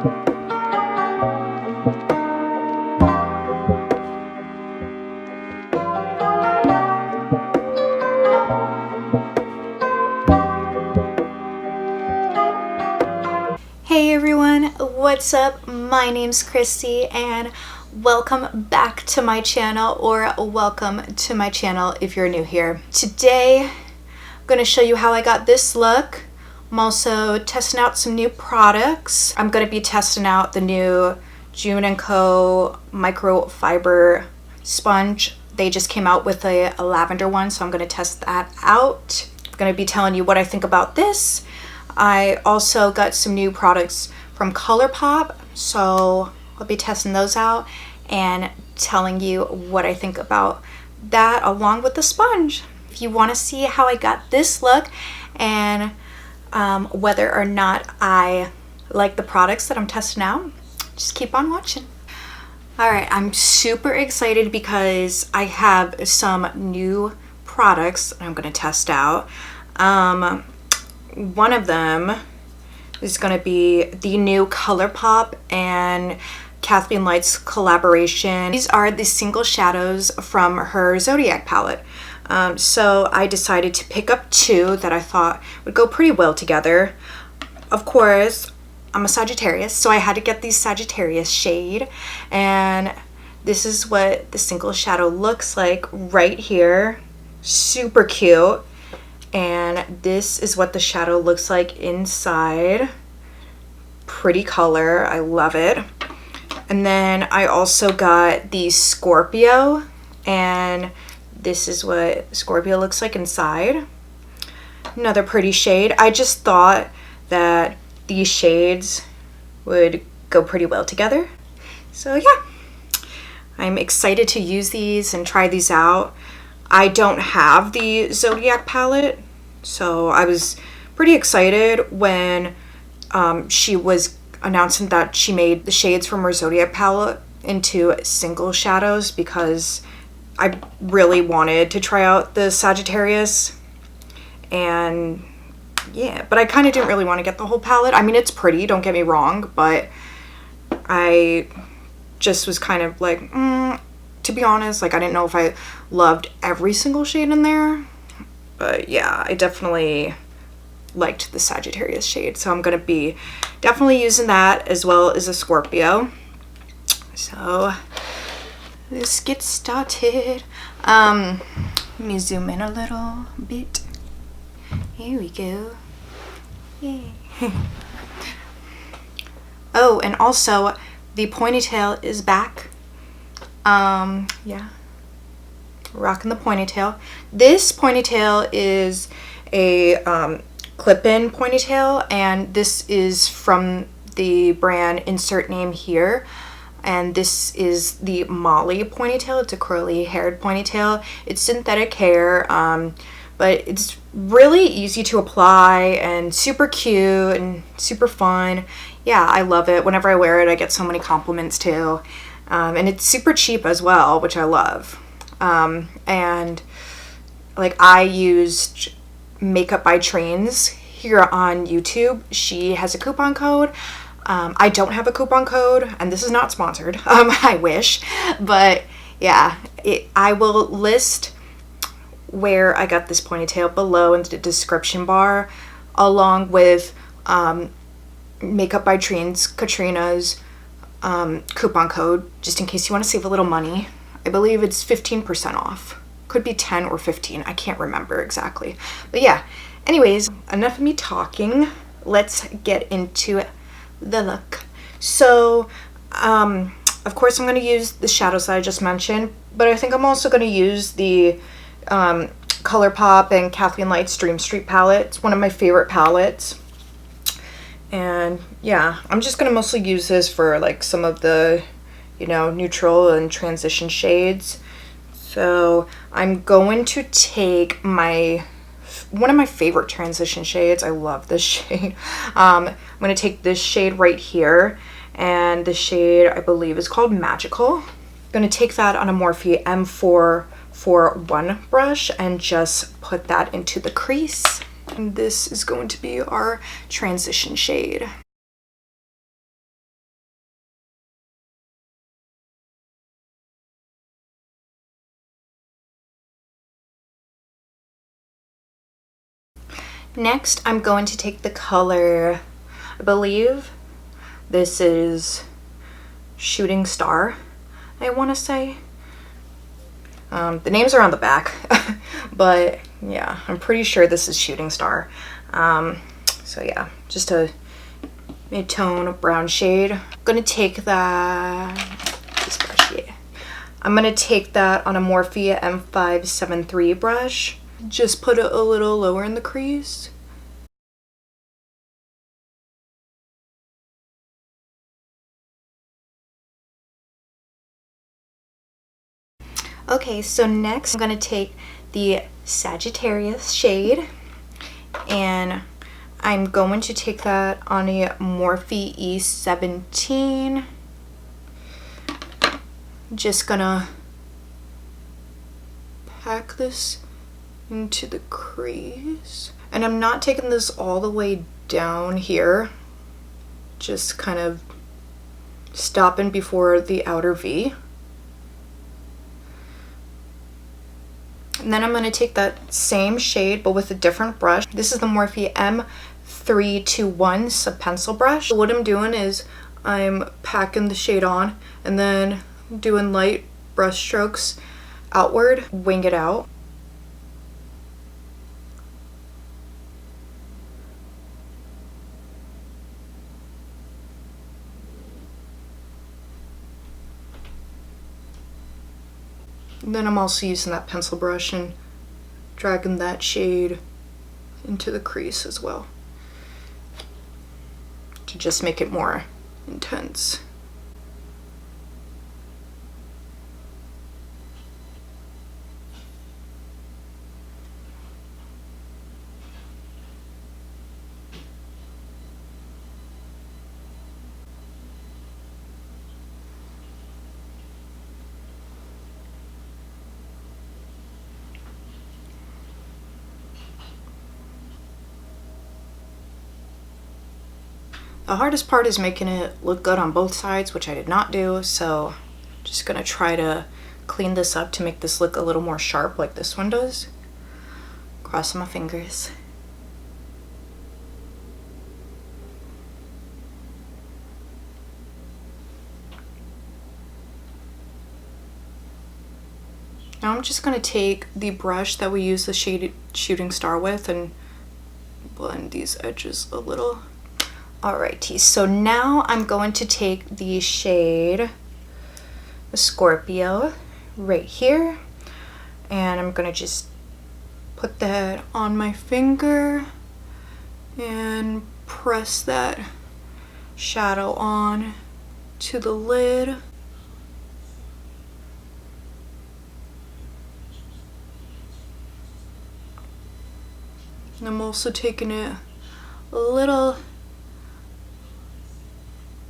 Hey everyone, what's up? My name's Chrissy and welcome back to my channel, or welcome to my channel if you're new here. Today I'm going to show you how I got this look. I'm also testing out some new products. I'm going to be testing out the new juno&co microfiber sponge. They just came out with a lavender one, so I'm going to test that out. I'm going to be telling you what I think about this. I also got some new products from Colourpop, so I'll be testing those out and telling you what I think about that along with the sponge. If you want to see how I got this look and whether or not I like the products that I'm testing out, just keep on watching. Alright, I'm super excited because I have some new products I'm going to test out. One of them is going to be the new Colourpop and Kathleen Light's collaboration. These are the single shadows from her Zodiac palette. So I decided to pick up two that I thought would go pretty well together. Of course, I'm a Sagittarius, so I had to get the Sagittarius shade. And this is what the single shadow looks like right here. Super cute. And this is what the shadow looks like inside. Pretty color, I love it. And then I also got the Scorpio, and this is what Scorpio looks like inside. Another pretty shade. I just thought that these shades would go pretty well together. So yeah, I'm excited to use these and try these out. I don't have the Zodiac palette, so I was pretty excited when she was announcing that she made the shades from her Zodiac palette into single shadows, because I really wanted to try out the Sagittarius. And yeah, but I kind of didn't really want to get the whole palette. I mean, it's pretty, don't get me wrong, but I just was kind of like, to be honest, like I didn't know if I loved every single shade in there. But yeah, I definitely liked the Sagittarius shade, so I'm gonna be definitely using that as well as a Scorpio. So let's get started. Let me zoom in a little bit. Here we go. Yay. Oh, and also the ponytail is back. Yeah, rocking the ponytail. This ponytail is a clip-in ponytail, and this is from the brand, insert name here, and this is the Molly ponytail. It's a curly haired ponytail. It's synthetic hair, but it's really easy to apply and super cute and super fun. Yeah, I love it. Whenever I wear it, I get so many compliments too. And it's super cheap as well, which I love. And like I used Makeup by Trains here on YouTube. She has a coupon code. I don't have a coupon code, and this is not sponsored. I wish, but yeah, I will list where I got this ponytail below in the description bar, along with Makeup by Trains Katrina's coupon code, just in case you want to save a little money. I believe it's 15% off. Could be 10 or 15. I can't remember exactly. But yeah, anyways, enough of me talking. Let's get into the look. So, of course I'm going to use the shadows that I just mentioned, but I think I'm also going to use the Colourpop and Kathleen Light's Dream Street palette. It's one of my favorite palettes. And yeah, I'm just going to mostly use this for like some of the, you know, neutral and transition shades. So I'm going to take one of my favorite transition shades. I love this shade. I'm going to take this shade right here, and the shade I believe is called Magical. I'm going to take that on a Morphe M441 brush and just put that into the crease. And this is going to be our transition shade. Next, I'm going to take the color, I believe this is Shooting Star, I want to say. The names are on the back, but yeah, I'm pretty sure this is Shooting Star. So yeah, just a mid-tone brown shade. I'm gonna take that, this brush here. I'm gonna take that on a Morphe M573 brush. Just put it a little lower in the crease. Okay, so next I'm gonna take the Sagittarius shade, and I'm going to take that on a Morphe E17. Just gonna pack this into the crease. And I'm not taking this all the way down here, just kind of stopping before the outer V. And then I'm going to take that same shade but with a different brush. This is the Morphe M321 sub pencil brush. So what I'm doing is I'm packing the shade on and then doing light brush strokes outward, wing it out. And then I'm also using that pencil brush and dragging that shade into the crease as well to just make it more intense. The hardest part is making it look good on both sides, which I did not do, so just gonna try to clean this up to make this look a little more sharp like this one does. Crossing my fingers. Now I'm just gonna take the brush that we use the shade Shooting Star with and blend these edges a little. Alrighty, so now I'm going to take the shade Scorpio right here, and I'm gonna just put that on my finger and press that shadow on to the lid. And I'm also taking it a little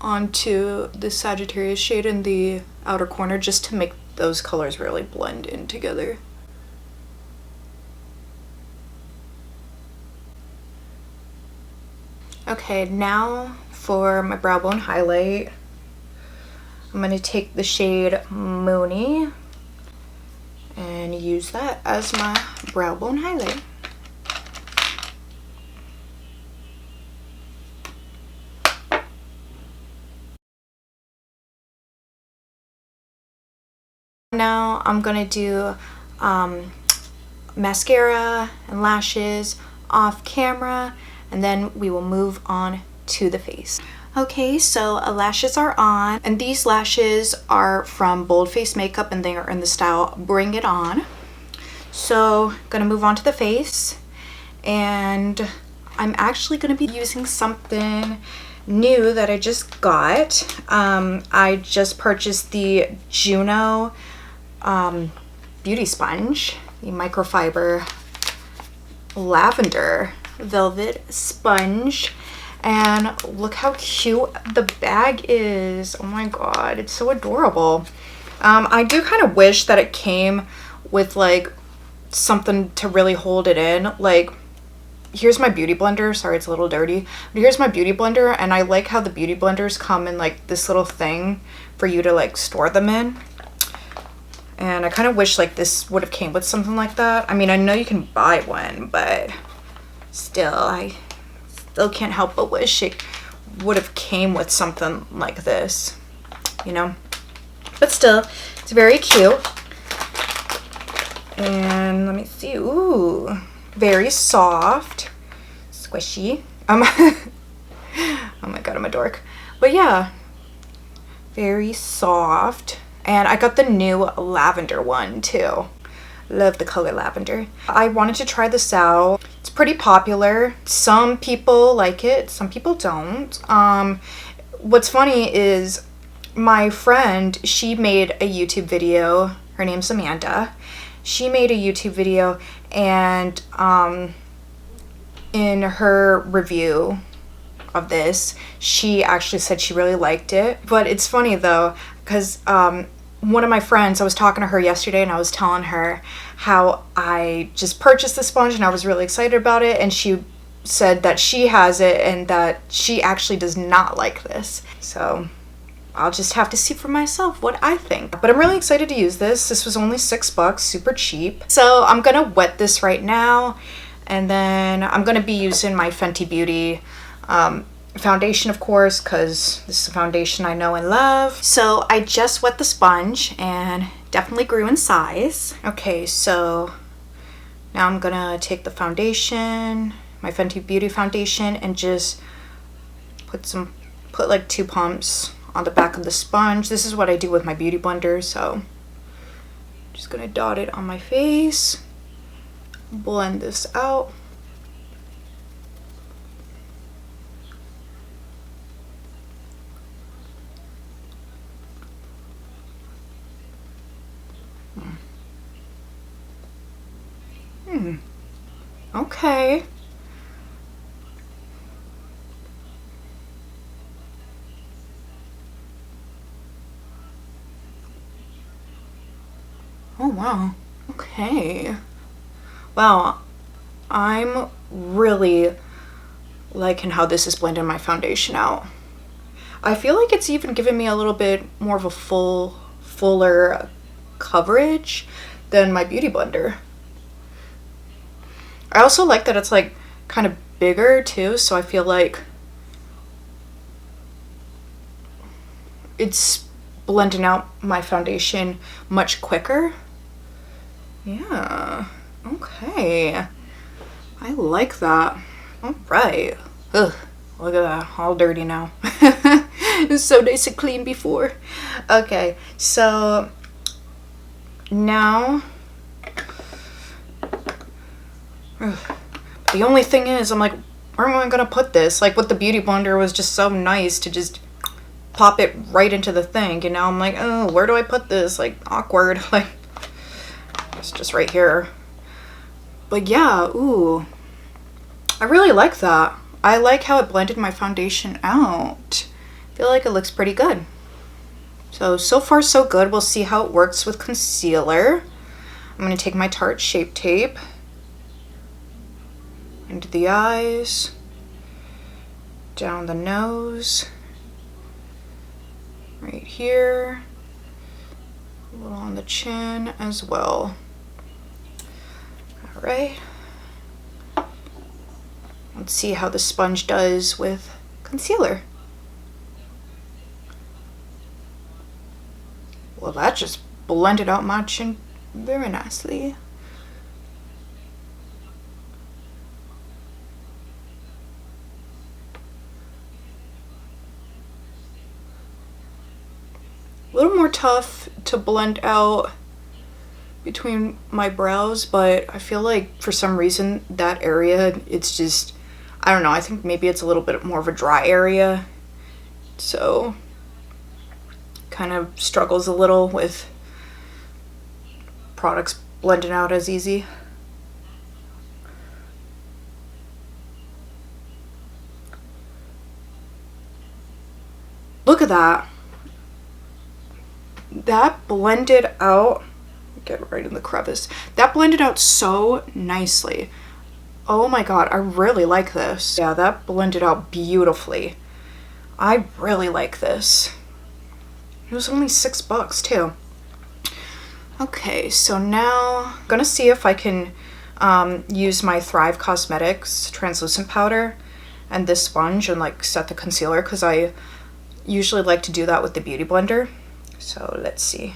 onto the Sagittarius shade in the outer corner just to make those colors really blend in together. Okay, now for my brow bone highlight, I'm going to take the shade Moony and use that as my brow bone highlight. Now I'm gonna do mascara and lashes off camera, and then we will move on to the face. Okay, so lashes are on, and these lashes are from BoldFace makeup and they are in the style Bring It On. So gonna move on to the face, and I'm actually gonna be using something new that I just got. I just purchased the Juno beauty sponge, the microfiber lavender velvet sponge, and look how cute the bag is. Oh my god, it's so adorable. I do kind of wish that it came with like something to really hold it in. Like, here's my beauty blender. Sorry, it's a little dirty, but here's my beauty blender, and I like how the beauty blenders come in like this little thing for you to like store them in. And I kind of wish like this would have came with something like that. I mean, I know you can buy one, but still, I still can't help but wish it would have came with something like this, you know? But still, it's very cute. And let me see. Ooh, very soft, squishy. Oh my god, I'm a dork. But yeah, very soft. And I got the new lavender one too. Love the color lavender. I wanted to try this out. It's pretty popular. Some people like it, some people don't. What's funny is my friend, she made a YouTube video. Her name's Amanda. She made a YouTube video, and in her review of this, she actually said she really liked it. But it's funny though, because one of my friends, I was talking to her yesterday and I was telling her how I just purchased the sponge and I was really excited about it, and she said that she has it and that she actually does not like this. So I'll just have to see for myself what I think. But I'm really excited to use this. This was only $6, super cheap. So I'm gonna wet this right now, and then I'm gonna be using my Fenty Beauty foundation, of course, because this is a foundation I know and love. So I just wet the sponge and definitely grew in size. Okay, so now I'm gonna take the foundation, my Fenty Beauty foundation, and just put like 2 pumps on the back of the sponge. This is what I do with my beauty blender, so I'm just gonna dot it on my face, blend this out. Okay. Oh wow. Okay. Wow. I'm really liking how this is blending my foundation out. I feel like it's even giving me a little bit more of a fuller coverage than my beauty blender. I also like that it's like kind of bigger too, so I feel like it's blending out my foundation much quicker. Yeah, okay. I like that. All right. Ugh, look at that, all dirty now. It was so nice and clean before. Okay, so now, the only thing is, I'm like, where am I gonna put this? Like with the beauty blender, was just so nice to just pop it right into the thing, you know? I'm like, oh, where do I put this? Like, awkward. Like, it's just right here. But yeah, ooh, I really like that. I like how it blended my foundation out. I feel like it looks pretty good. So far so good. We'll see how it works with concealer. I'm gonna take my Tarte Shape Tape into the eyes, down the nose, right here, a little on the chin as well. All right. Let's see how the sponge does with concealer. Well, that just blended out my chin very nicely. A little more tough to blend out between my brows, but I feel like for some reason that area, it's just, I don't know, I think maybe it's a little bit more of a dry area, so kind of struggles a little with products blending out as easy. Look at that. That blended out, get right in the crevice. That blended out so nicely. Oh my god, I really like this. Yeah, that blended out beautifully. I really like this. It was only $6 too. Okay, so now I'm gonna see if I can use my Thrive Cosmetics translucent powder and this sponge and like set the concealer, because I usually like to do that with the Beauty Blender. So let's see.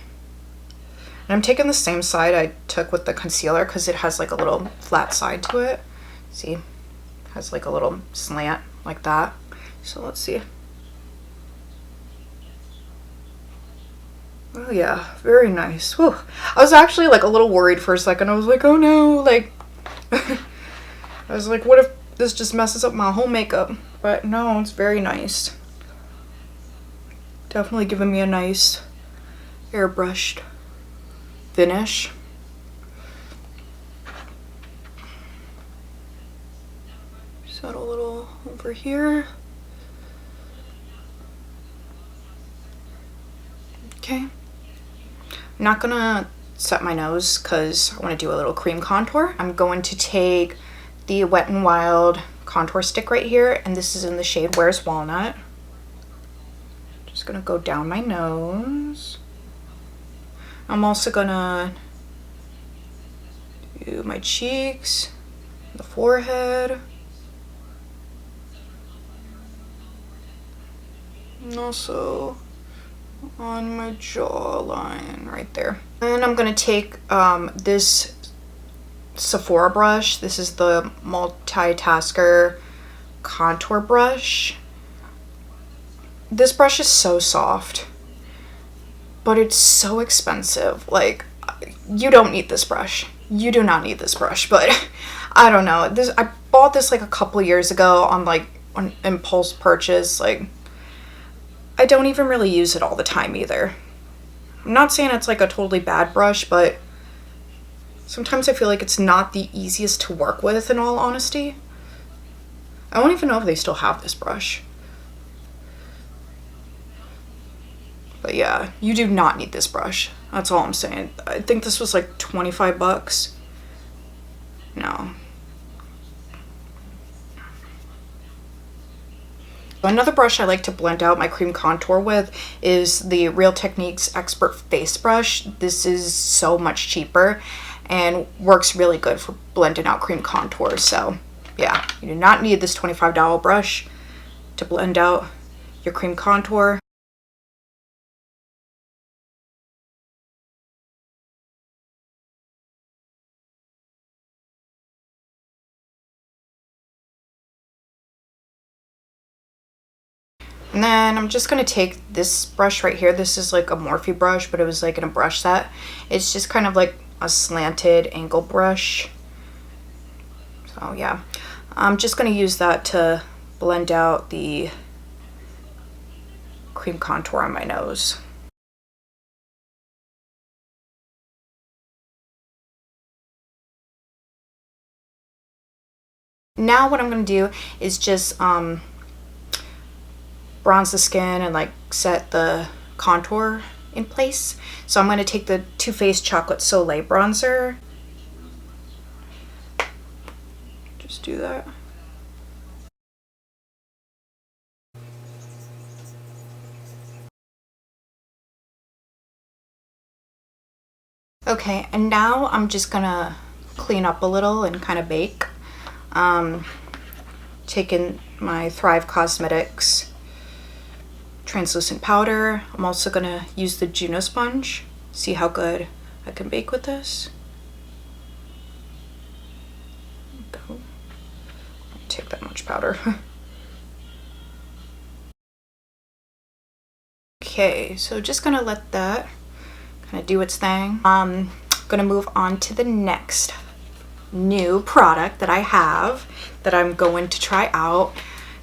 And I'm taking the same side I took with the concealer because it has like a little flat side to it. See, it has like a little slant like that. So let's see. Oh yeah, very nice. Whew. I was actually like a little worried for a second. I was like, oh no, like I was like, what if this just messes up my whole makeup? But no, it's very nice. Definitely giving me a nice airbrushed finish. Set a little over here. Okay. I'm not gonna set my nose because I want to do a little cream contour. I'm going to take the Wet n Wild contour stick right here, and this is in the shade Where's Walnut. Just gonna go down my nose. I'm also gonna do my cheeks, the forehead, and also on my jawline right there. And I'm gonna take this Sephora brush. This is the Multitasker contour brush. This brush is so soft, but it's so expensive. Like, you don't need this brush. You do not need this brush, but I don't know. I bought this like a couple years ago on like an impulse purchase. Like, I don't even really use it all the time either. I'm not saying it's like a totally bad brush, but sometimes I feel like it's not the easiest to work with, in all honesty. I don't even know if they still have this brush. But yeah, you do not need this brush. That's all I'm saying. I think this was like 25 bucks. No. Another brush I like to blend out my cream contour with is the Real Techniques Expert Face Brush. This is so much cheaper and works really good for blending out cream contour. So yeah, you do not need this $25 brush to blend out your cream contour. And then I'm just going to take this brush right here. This is like a Morphe brush, but it was like in a brush set. It's just kind of like a slanted angle brush. So yeah, I'm just going to use that to blend out the cream contour on my nose. Now what I'm going to do is just bronze the skin and like set the contour in place. So I'm going to take the Too Faced Chocolate Soleil bronzer. Just do that. Okay, and now I'm just gonna clean up a little and kind of bake. Taking my Thrive Cosmetics translucent powder. I'm also gonna use the Juno sponge. See how good I can bake with this. Don't take that much powder. Okay, so just gonna let that kind of do its thing. I'm gonna move on to the next new product that I have that I'm going to try out.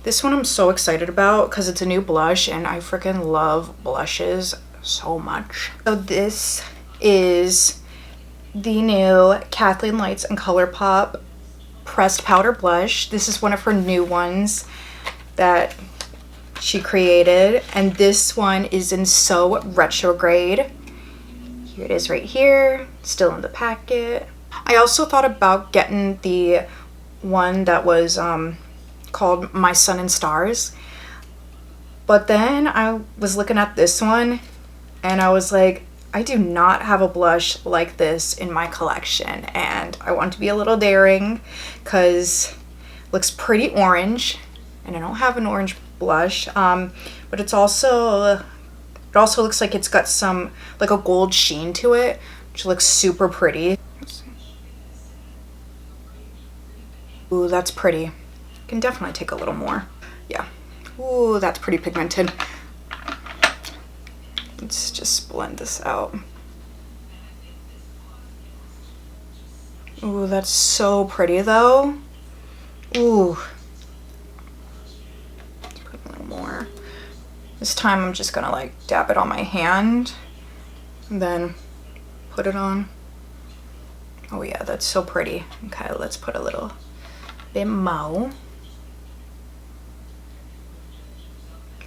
This one I'm so excited about because it's a new blush and I freaking love blushes so much. So this is the new Kathleen Lights and Colourpop pressed powder blush. This is one of her new ones that she created, and this one is in So Retrograde. Here it is right here, still in the packet. I also thought about getting the one that was called My Sun and Stars, but then I was looking at this one and I was like, I do not have a blush like this in my collection, and I want to be a little daring because it looks pretty orange, and I don't have an orange blush, but it also looks like it's got some, like a gold sheen to it, which looks super pretty. Ooh, that's pretty. Can definitely take a little more. Yeah. Ooh, that's pretty pigmented. Let's just blend this out. Ooh, that's so pretty though. Ooh. Let's put a little more. This time I'm just gonna like dab it on my hand and then put it on. Oh yeah, that's so pretty. Okay, let's put a little bit more.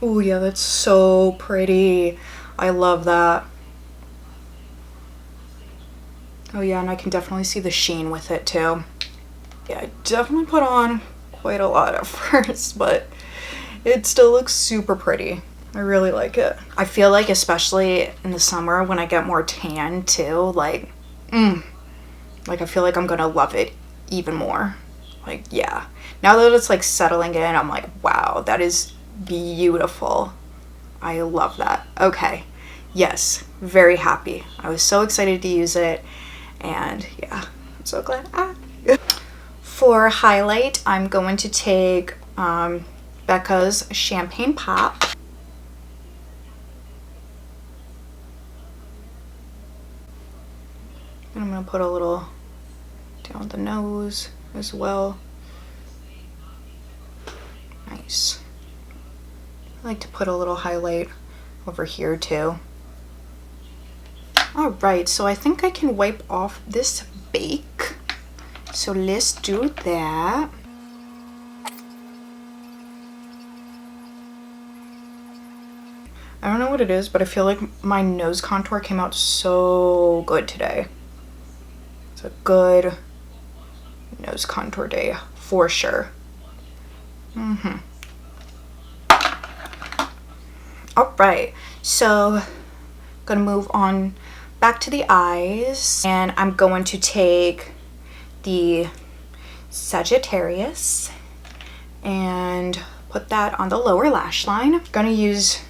Oh yeah, that's so pretty. I love that. Oh yeah, and I can definitely see the sheen with it too. Yeah, I definitely put on quite a lot at first, but it still looks super pretty. I really like it. I feel like especially in the summer when I get more tan too, like I feel like I'm gonna love it even more. Like, yeah. Now that it's like settling in, I'm like, wow, that is beautiful. I love that. Okay. Yes. Very happy. I was so excited to use it. And yeah, I'm so glad. For highlight, I'm going to take Becca's Champagne Pop. And I'm going to put a little down the nose as well. Nice. I like to put a little highlight over here too. All right, so I think I can wipe off this bake. So let's do that. I don't know what it is, but I feel like my nose contour came out so good today. It's a good nose contour day for sure. All right, so gonna move on back to the eyes, and I'm going to take the Sagittarius and put that on the lower lash line. I'm gonna use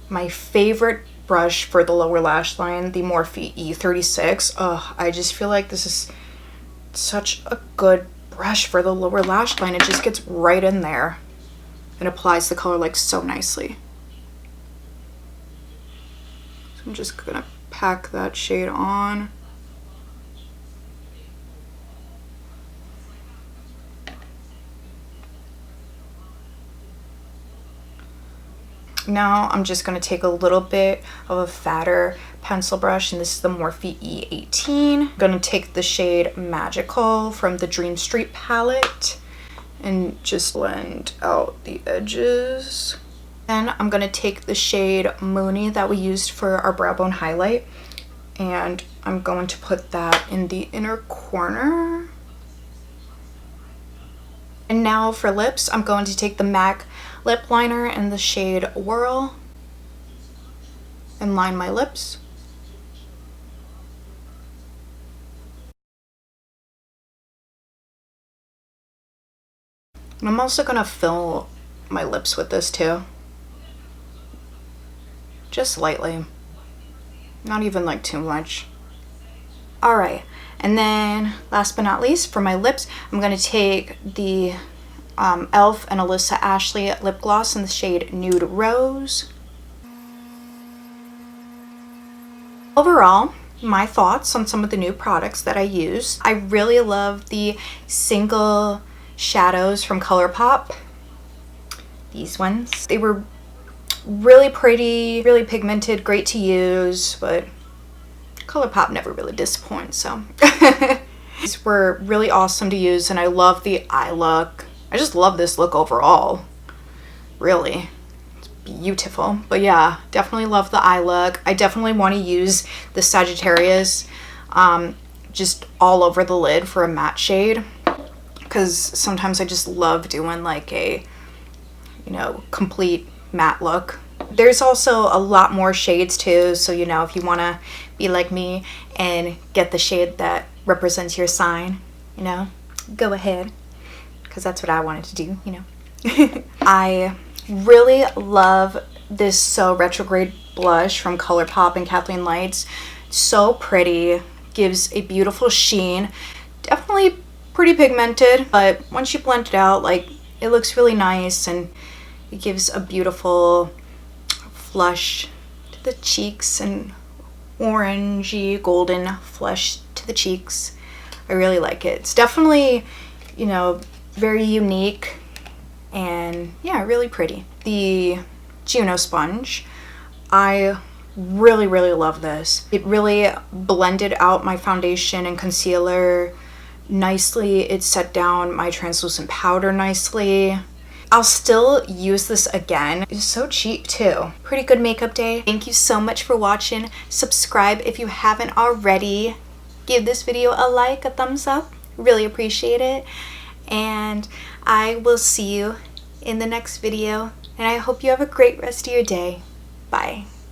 my favorite brush for the lower lash line, the Morphe E36. I just feel like this is such a good brush for the lower lash line. It just gets right in there and applies the color like so nicely. So I'm just gonna pack that shade on. Now I'm just going to take a little bit of a fatter pencil brush, and this is the Morphe E18. I'm going to take the shade Magical from the Dream Street palette and just blend out the edges. Then I'm going to take the shade Moony that we used for our brow bone highlight, and I'm going to put that in the inner corner. And now for lips, I'm going to take the MAC lip liner in the shade Whirl and line my lips. And I'm also going to fill my lips with this too. Just lightly. Not even like too much. Alright, and then last but not least, for my lips, I'm going to take the e.l.f. and Alyssa Ashley lip gloss in the shade Nude Rose. Overall, my thoughts on some of the new products that I use. I really love the single shadows from Colourpop. These ones. They were really pretty, really pigmented, great to use, but Colourpop never really disappoints, so. These were really awesome to use, and I love the eye look. I just love this look overall, really. It's beautiful. But yeah, definitely love the eye look. I definitely want to use the Sagittarius just all over the lid for a matte shade, because sometimes I just love doing like a, you know, complete matte look. There's also a lot more shades too, so you know, if you want to be like me and get the shade that represents your sign, you know, go ahead, because that's what I wanted to do, you know. I really love this So Retrograde blush from Colourpop and Kathleen Lights. So pretty, gives a beautiful sheen, definitely pretty pigmented, but once you blend it out, like, it looks really nice and it gives a beautiful flush to the cheeks and orangey golden flush to the cheeks. I really like it. It's definitely, you know, very unique and yeah, really pretty. The Juno sponge, I really love this. It really blended out my foundation and concealer nicely. It set down my translucent powder nicely. I'll still use this again. It's so cheap too. Pretty good makeup day. Thank you so much for watching. Subscribe if you haven't already. Give this video a like, a thumbs up. Really appreciate it. And I will see you in the next video. And I hope you have a great rest of your day. Bye.